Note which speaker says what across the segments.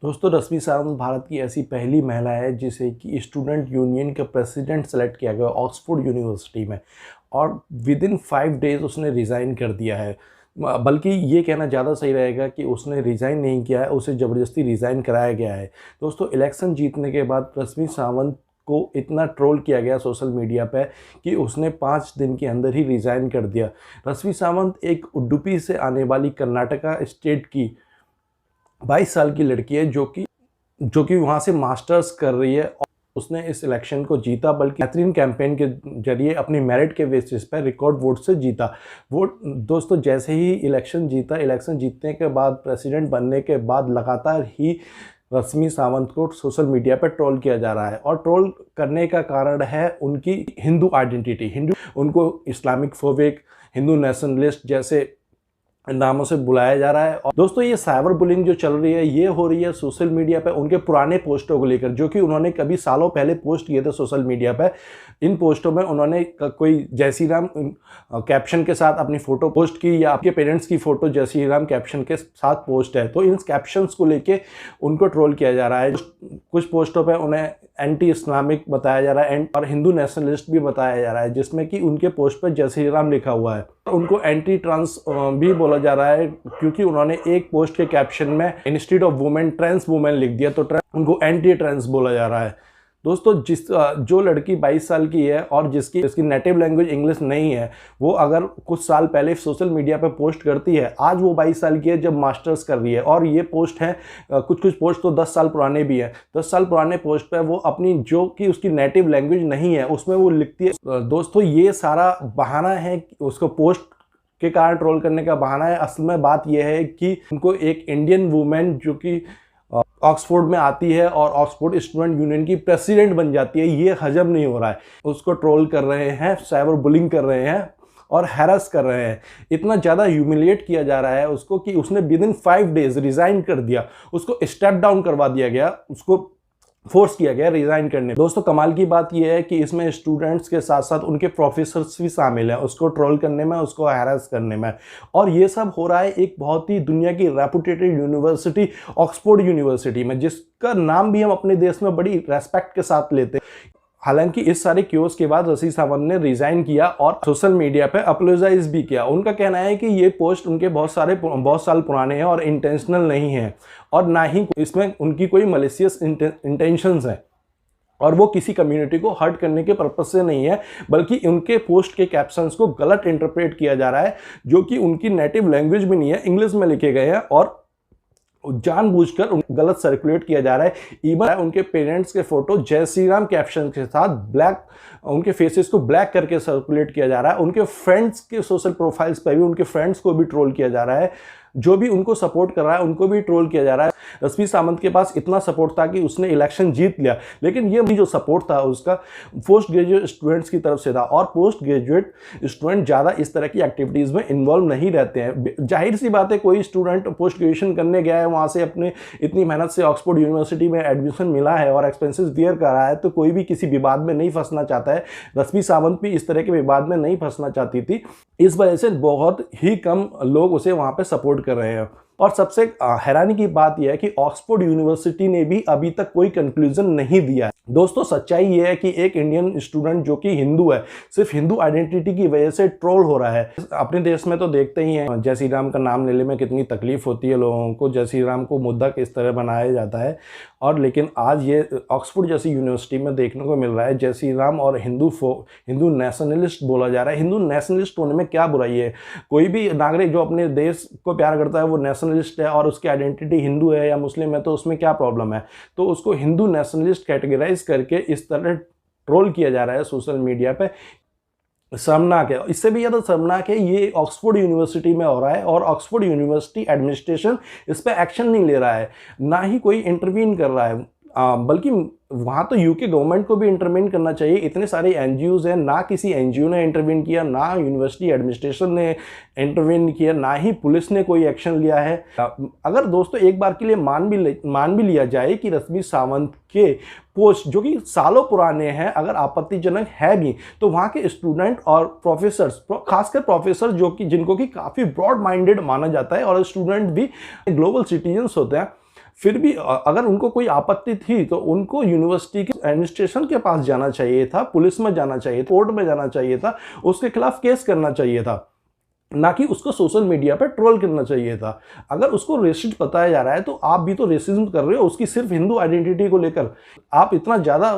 Speaker 1: दोस्तों, रश्मि सावंत भारत की ऐसी पहली महिला है जिसे कि स्टूडेंट यूनियन का प्रेसिडेंट सेलेक्ट किया गया ऑक्सफोर्ड यूनिवर्सिटी में, और विद इन 5 डेज उसने रिज़ाइन कर दिया है। बल्कि ये कहना ज़्यादा सही रहेगा कि उसने रिज़ाइन नहीं किया है, उसे ज़बरदस्ती रिज़ाइन कराया गया है। दोस्तों, इलेक्शन जीतने के बाद रश्मि सावंत को इतना ट्रोल किया गया सोशल मीडिया पे कि उसने 5 दिन के अंदर ही रिज़ाइन कर दिया। रश्मि सावंत एक उडुपी से आने वाली कर्नाटका स्टेट की 22 साल की लड़की है जो कि वहाँ से मास्टर्स कर रही है, और उसने इस इलेक्शन को जीता, बल्कि कैथरीन कैंपेन के जरिए अपनी मेरिट के बेसिस पर रिकॉर्ड वोट से जीता। दोस्तों, जैसे ही इलेक्शन जीतने के बाद, प्रेसिडेंट बनने के बाद लगातार ही रश्मि सावंत को सोशल मीडिया पर ट्रोल किया जा रहा है, और ट्रोल करने का कारण है उनकी हिंदू आइडेंटिटी। उनको इस्लामिक फोबिक, हिंदू नेशनलिस्ट जैसे नामों से बुलाया जा रहा है। और दोस्तों, ये साइबर बुलिंग जो चल रही है, ये हो रही है सोशल मीडिया पे उनके पुराने पोस्टों को लेकर, जो कि उन्होंने कभी सालों पहले पोस्ट किए थे सोशल मीडिया पे। इन पोस्टों में उन्होंने कोई जय श्री राम कैप्शन के साथ अपनी फ़ोटो पोस्ट की, या आपके पेरेंट्स की फ़ोटो जय श्री राम कैप्शन के साथ पोस्ट है, तो इन कैप्शंस को लेके उनको ट्रोल किया जा रहा है। कुछ पोस्टों पर उन्हें एंटी इस्लामिक बताया जा रहा है और हिंदू नेशनलिस्ट भी बताया जा रहा है, जिसमें कि उनके पोस्ट पर जय श्री राम लिखा हुआ है। उनको एंटी ट्रांस भी बोला जा रहा है, क्योंकि उन्होंने एक पोस्ट के कैप्शन में instead of women trans women लिख दिया, तो उनको एंटी ट्रांस बोला जा रहा है। दोस्तों, जो लड़की 22 साल की है और जिसकी नेटिव लैंग्वेज इंग्लिश नहीं है, वो अगर कुछ साल पहले सोशल मीडिया पे पोस्ट करती है, आज वो 22 साल की है जब मास्टर्स कर रही है, और ये पोस्ट है कुछ पोस्ट तो 10 साल पुराने भी हैं। 10 साल पुराने पोस्ट पे वो अपनी जो कि उसकी नेटिव लैंग्वेज नहीं है उसमें वो लिखती है। दोस्तों, ये सारा बहाना है, उसको पोस्ट के कारण ट्रोल करने का बहाना है। असल में बात यह है कि उनको एक इंडियन वुमेन जो कि ऑक्सफोर्ड में आती है और ऑक्सफोर्ड स्टूडेंट यूनियन की प्रेसिडेंट बन जाती है, ये हजम नहीं हो रहा है। उसको ट्रोल कर रहे हैं, साइबर बुलिंग कर रहे हैं और हैरस कर रहे हैं। इतना ज़्यादा ह्यूमिलिएट किया जा रहा है उसको कि उसने विद इन 5 डेज रिज़ाइन कर दिया। उसको स्टेप डाउन करवा दिया गया, उसको फोर्स किया गया रिज़ाइन करने। दोस्तों, कमाल की बात यह है कि इसमें स्टूडेंट्स के साथ साथ उनके प्रोफेसर्स भी शामिल हैं, उसको ट्रोल करने में, उसको हैरेस करने में। और ये सब हो रहा है एक बहुत ही दुनिया की रेपुटेटेड यूनिवर्सिटी ऑक्सफोर्ड यूनिवर्सिटी में, जिसका नाम भी हम अपने देश में बड़ी रेस्पेक्ट के साथ लेते हैं। हालांकि इस सारे क्योस के बाद रश्मि सावंत ने रिजाइन किया और सोशल मीडिया पे अपोलोजाइज भी किया। उनका कहना है कि ये पोस्ट उनके बहुत साल पुराने हैं और इंटेंशनल नहीं है, और ना ही इसमें उनकी कोई मलिशियस इंटेंशंस है, और वो किसी कम्युनिटी को हर्ट करने के पर्पज से नहीं है, बल्कि उनके पोस्ट के कैप्शंस को गलत इंटरप्रेट किया जा रहा है, जो कि उनकी नेटिव लैंग्वेज भी नहीं है, इंग्लिश में लिखे गए हैं, और जानबूझकर गलत सर्कुलेट किया जा रहा है। इवन उनके पेरेंट्स के फोटो जय श्री राम कैप्शन के साथ उनके फेसेस को ब्लैक करके सर्कुलेट किया जा रहा है। उनके फ्रेंड्स के सोशल प्रोफाइल्स पर भी उनके फ्रेंड्स को भी ट्रोल किया जा रहा है, जो भी उनको सपोर्ट कर रहा है उनको भी ट्रोल किया जा रहा है। रश्मि सावंत के पास इतना सपोर्ट था कि उसने इलेक्शन जीत लिया, लेकिन ये भी जो सपोर्ट था उसका पोस्ट ग्रेजुएट स्टूडेंट्स की तरफ से था, और पोस्ट ग्रेजुएट स्टूडेंट ज़्यादा इस तरह की एक्टिविटीज़ में इन्वॉल्व नहीं रहते हैं। जाहिर सी बात है, कोई स्टूडेंट पोस्ट ग्रेजुएशन करने गया है, वहाँ से अपने इतनी मेहनत से ऑक्सफोर्ड यूनिवर्सिटी में एडमिशन मिला है और एक्सपेंसेस बियर कर रहा है, तो कोई भी किसी विवाद में नहीं फंसना चाहता है। रश्मि सावंत भी इस तरह के विवाद में नहीं फंसना चाहती थी, इस वजह से बहुत ही कम लोग उसे वहाँ पर सपोर्ट कर रहे हैं। और सबसे हैरानी की बात यह है कि ऑक्सफोर्ड यूनिवर्सिटी ने भी अभी तक कोई कंक्लूजन नहीं दिया है। दोस्तों, सच्चाई यह है कि एक इंडियन स्टूडेंट जो कि हिंदू है, सिर्फ हिंदू आइडेंटिटी की वजह से ट्रोल हो रहा है। अपने देश में तो देखते ही हैं, जय श्री राम का नाम लेने में कितनी तकलीफ होती है लोगों को, जय श्री राम को मुद्दा किस तरह बनाया जाता है, और लेकिन आज ये ऑक्सफोर्ड जैसी यूनिवर्सिटी में देखने को मिल रहा है जय श्री राम और हिंदू नेशनलिस्ट बोला जा रहा है। हिंदू नेशनलिस्ट होने में क्या बुराई है? कोई भी नागरिक जो अपने देश को प्यार करता है वो नेशनलिस्ट है, और उसकी आइडेंटिटी हिंदू है या मुस्लिम है, तो उसमें क्या प्रॉब्लम है? तो उसको हिंदू नेशनलिस्ट कैटेगराइज करके इस तरह ट्रोल किया जा रहा है सोशल मीडिया पे। शर्मनाक है। इससे भी ज़्यादा शर्मनाक है ये ऑक्सफोर्ड यूनिवर्सिटी में हो रहा है, और ऑक्सफोर्ड यूनिवर्सिटी एडमिनिस्ट्रेशन इस पर एक्शन नहीं ले रहा है, ना ही कोई इंटरवीन कर रहा है। बल्कि वहाँ तो यूके गवर्नमेंट को भी इंटरवीन करना चाहिए। इतने सारे एनजीओज हैं, ना किसी एनजीओ ने इंटरवीन किया, ना यूनिवर्सिटी एडमिनिस्ट्रेशन ने इंटरवीन किया, ना ही पुलिस ने कोई एक्शन लिया है। अगर दोस्तों एक बार के लिए मान भी लिया जाए कि रश्मि सावंत के पोस्ट जो कि सालों पुराने हैं अगर आपत्तिजनक है भी, तो वहाँ के स्टूडेंट और प्रोफेसर्स, खासकर प्रोफेसर जो कि जिनको कि काफ़ी ब्रॉड माइंडेड माना जाता है, और स्टूडेंट भी ग्लोबल सिटीजन्स होते हैं, फिर भी अगर उनको कोई आपत्ति थी तो उनको यूनिवर्सिटी के एडमिनिस्ट्रेशन के पास जाना चाहिए था, पुलिस में जाना चाहिए, कोर्ट में जाना चाहिए था, उसके खिलाफ केस करना चाहिए था, ना कि उसको सोशल मीडिया पर ट्रोल करना चाहिए था। अगर उसको रेसिस्ट बताया जा रहा है तो आप भी तो रेसिज्म कर रहे हो उसकी सिर्फ हिंदू आइडेंटिटी को लेकर। आप इतना ज़्यादा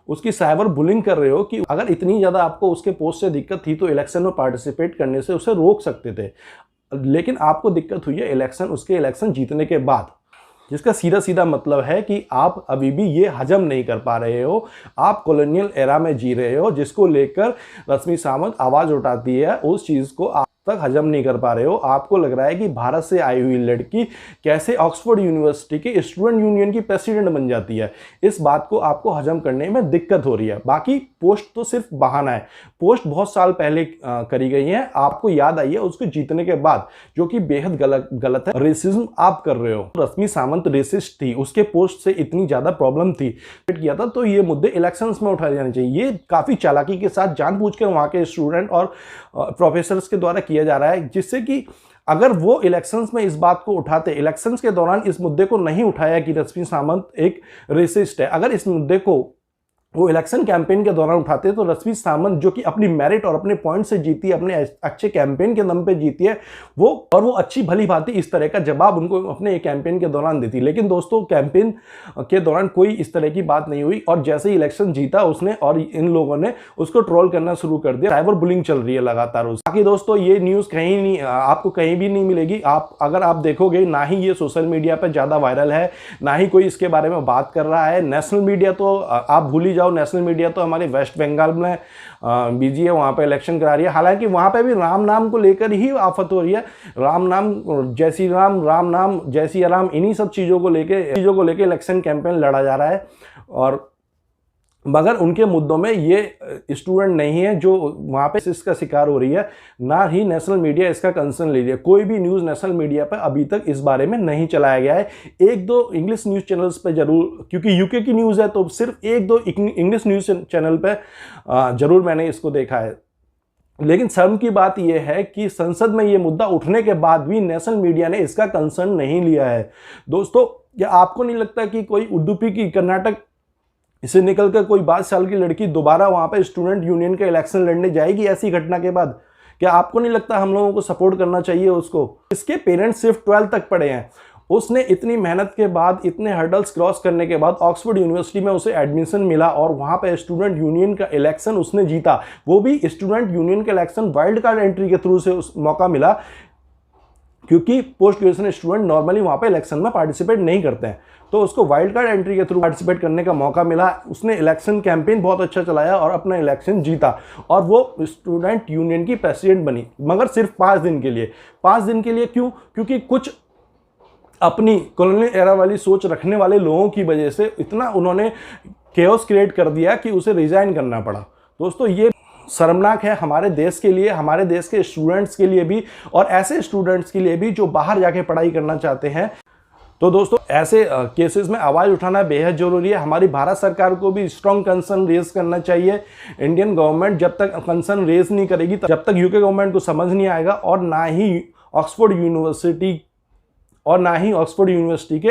Speaker 1: उसकी साइबर बुलिंग कर रहे हो कि अगर इतनी ज़्यादा आपको उसके पोस्ट से दिक्कत थी तो इलेक्शन में पार्टिसिपेट करने से उसे रोक सकते थे। लेकिन आपको दिक्कत हुई है उसके इलेक्शन जीतने के बाद, जिसका सीधा सीधा मतलब है कि आप अभी भी ये हजम नहीं कर पा रहे हो। आप कॉलोनियल एरा में जी रहे हो, जिसको लेकर रश्मि सावंत आवाज़ उठाती है, उस चीज़ को आप तक हजम नहीं कर पा रहे हो। आपको लग रहा है कि भारत से आई हुई लड़की कैसे ऑक्सफोर्ड यूनिवर्सिटी के स्टूडेंट यूनियन की प्रेसिडेंट बन जाती है, इस बात को आपको हजम करने में दिक्कत हो रही है। बाकी पोस्ट तो सिर्फ बहाना है, पोस्ट बहुत साल पहले करी गई है, आपको याद आई है उसको जीतने के बाद, जो कि बेहद गलत है। रेसिज्म आप कर रहे हो। रश्मि सावंत रेसिस्ट थी, उसके पोस्ट से इतनी ज्यादा प्रॉब्लम थी किया था, तो ये मुद्दे इलेक्शंस में उठाए जाने चाहिए। ये काफी चालाकी के साथ जानबूझकर वहां के स्टूडेंट और प्रोफेसर्स के द्वारा किया जा रहा है, जिससे कि अगर वो इलेक्शंस में इस बात को उठाते, इलेक्शंस के दौरान इस मुद्दे को नहीं उठाया कि रश्मि सावंत एक रेसिस्ट है, अगर इस मुद्दे को वो इलेक्शन कैंपेन के दौरान उठाते तो रश्मि सावंत, जो कि अपनी मेरिट और अपने पॉइंट से जीती है, अपने अच्छे कैंपेन के दम पे जीती है, वो अच्छी भली भांति इस तरह का जवाब उनको अपने कैंपेन के दौरान देती। लेकिन दोस्तों कैंपेन के दौरान कोई इस तरह की बात नहीं हुई, और जैसे ही इलेक्शन जीता उसने और इन लोगों ने उसको ट्रोल करना शुरू कर दिया। साइबर बुलिंग चल रही है लगातार। बाकी दोस्तों ये न्यूज़ कहीं नहीं, आपको कहीं भी नहीं मिलेगी। अगर आप देखोगे, ना ही ये सोशल मीडिया पर ज़्यादा वायरल है, ना ही कोई इसके बारे में बात कर रहा है। नेशनल मीडिया तो आप भूल ही जाओ, नेशनल मीडिया तो हमारे वेस्ट बंगाल में बिजी है, वहाँ पे इलेक्शन करा रही है। हालांकि वहाँ पे भी राम नाम को लेकर ही आफत हो रही है। राम नाम जय श्री राम, राम नाम जय श्री राम, इन्हीं सब चीज़ों को लेके इलेक्शन कैंपेन लड़ा जा रहा है। और मगर उनके मुद्दों में ये स्टूडेंट नहीं है जो वहाँ पे इसका शिकार हो रही है, ना ही नेशनल मीडिया इसका कंसर्न ले रही है। कोई भी न्यूज़ नेशनल मीडिया पर अभी तक इस बारे में नहीं चलाया गया है। एक दो इंग्लिश न्यूज़ चैनल्स पे जरूर, क्योंकि यूके की न्यूज़ है तो सिर्फ एक दो इंग्लिश न्यूज़ चैनल पे जरूर मैंने इसको देखा है। लेकिन शर्म की बात यह है कि संसद में ये मुद्दा उठने के बाद भी नेशनल मीडिया ने इसका कंसर्न नहीं लिया है। दोस्तों, क्या आपको नहीं लगता कि कोई उडुपी की कर्नाटक इससे निकलकर कोई 22 साल की लड़की दोबारा वहां पे स्टूडेंट यूनियन का इलेक्शन लड़ने जाएगी ऐसी घटना के बाद? क्या आपको नहीं लगता हम लोगों को सपोर्ट करना चाहिए उसको? इसके पेरेंट्स सिर्फ 12 तक पढ़े हैं, उसने इतनी मेहनत के बाद, इतने हर्डल्स क्रॉस करने के बाद ऑक्सफोर्ड यूनिवर्सिटी में उसे एडमिशन मिला और वहां पे स्टूडेंट यूनियन का इलेक्शन उसने जीता। वो भी स्टूडेंट यूनियन का इलेक्शन वाइल्ड कार्ड एंट्री के थ्रू से उस मौका मिला, क्योंकि पोस्ट ग्रेजुएशन स्टूडेंट नॉर्मली वहां पे इलेक्शन में पार्टिसिपेट नहीं करते हैं, तो उसको वाइल्ड कार्ड एंट्री के थ्रू पार्टिसिपेट करने का मौका मिला। उसने इलेक्शन कैंपेन बहुत अच्छा चलाया और अपना इलेक्शन जीता, और वो स्टूडेंट यूनियन की प्रेसिडेंट बनी, मगर सिर्फ 5 दिन के लिए। 5 दिन के लिए क्यों? क्योंकि कुछ अपनी कॉलोनियल एरा वाली सोच रखने वाले लोगों की वजह से इतना उन्होंने केओस क्रिएट कर दिया कि उसे रिजाइन करना पड़ा। दोस्तों ये शर्मनाक है हमारे देश के लिए, हमारे देश के स्टूडेंट्स के लिए भी, और ऐसे स्टूडेंट्स के लिए भी जो बाहर जाके पढ़ाई करना चाहते हैं। तो दोस्तों ऐसे केसेस में आवाज़ उठाना बेहद ज़रूरी है। हमारी भारत सरकार को भी स्ट्रॉन्ग कंसर्न रेज करना चाहिए। इंडियन गवर्नमेंट जब तक कंसर्न रेज नहीं करेगी, जब तक यूके गवर्नमेंट को समझ नहीं आएगा, और ना ही ऑक्सफोर्ड यूनिवर्सिटी के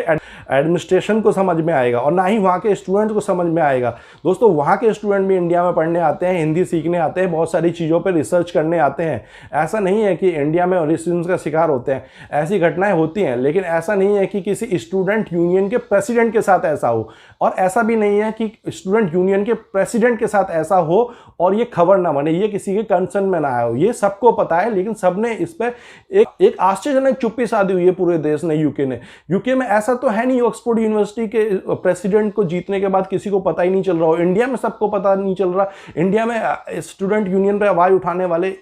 Speaker 1: एडमिनिस्ट्रेशन को समझ में आएगा, और ना ही वहाँ के स्टूडेंट को समझ में आएगा। दोस्तों वहाँ के स्टूडेंट भी इंडिया में पढ़ने आते हैं, हिंदी सीखने आते हैं, बहुत सारी चीज़ों पर रिसर्च करने आते हैं। ऐसा नहीं है कि इंडिया में रेसिज्म का शिकार होते हैं, ऐसी घटनाएं होती हैं, लेकिन ऐसा नहीं है कि किसी स्टूडेंट यूनियन के प्रेसिडेंट के साथ ऐसा हो, और ऐसा भी नहीं है कि स्टूडेंट यूनियन के प्रेसिडेंट के साथ ऐसा हो और ये खबर ना बने, ये किसी के कंसर्न में ना आए हो। ये सबको पता है, लेकिन सबने इस पर एक आश्चर्यजनक चुप्पी साधी हुई है पूरे देश ने, यूके में ऐसा तो है नहीं ऑक्सफोर्ड यूनिवर्सिटी के प्रेसिडेंट को जीतने के बाद किसी को पता ही नहीं चल रहा हो। इंडिया में सबको पता नहीं चल रहा। इंडिया में स्टूडेंट यूनियन पे आवाज उठाने वाले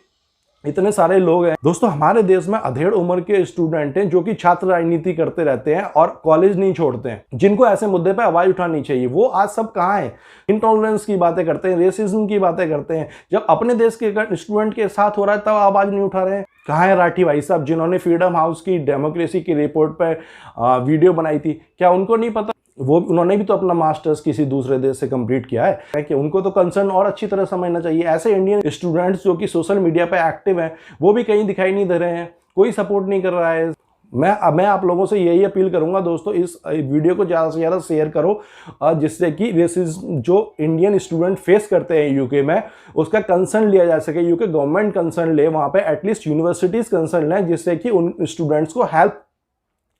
Speaker 1: इतने सारे लोग हैं। दोस्तों हमारे देश में अधेड़ उम्र के स्टूडेंट हैं जो कि छात्र राजनीति करते रहते हैं और कॉलेज नहीं छोड़ते हैं, जिनको ऐसे मुद्दे पे आवाज उठानी चाहिए। वो आज सब कहाँ हैं? इंटॉलरेंस की बातें करते हैं, रेसिज्म की बातें करते हैं। जब अपने देश के स्टूडेंट के साथ हो रहा है तब आवाज नहीं उठा रहे हैं। कहाँ है राठी भाई साहब जिन्होंने फ्रीडम हाउस की डेमोक्रेसी की रिपोर्ट पर वीडियो बनाई थी? क्या उनको नहीं पता? उन्होंने भी तो अपना मास्टर्स किसी दूसरे देश से कंप्लीट किया है कि उनको तो कंसर्न और अच्छी तरह समझना चाहिए। ऐसे इंडियन स्टूडेंट्स जो कि सोशल मीडिया पे एक्टिव हैं, वो भी कहीं दिखाई नहीं दे रहे हैं, कोई सपोर्ट नहीं कर रहा है। मैं आप लोगों से यही अपील करूंगा दोस्तों, इस वीडियो को ज़्यादा से ज़्यादा शेयर करो, जिससे कि रेसिज्म जो इंडियन स्टूडेंट फेस करते हैं यूके में, उसका कंसर्न लिया जा सके। यूके गवर्नमेंट कंसर्न ले, वहाँ पे एटलीस्ट यूनिवर्सिटीज़ कंसर्न लें, जिससे कि उन स्टूडेंट्स को हेल्प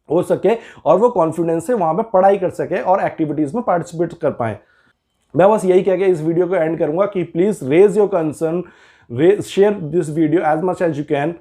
Speaker 1: हो सके और वो कॉन्फिडेंस से वहाँ पे पढ़ाई कर सके और एक्टिविटीज़ में पार्टिसिपेट कर पाएँ। मैं बस यही कह के इस वीडियो को एंड करूँगा कि please raise your concern, share this video as much as you can.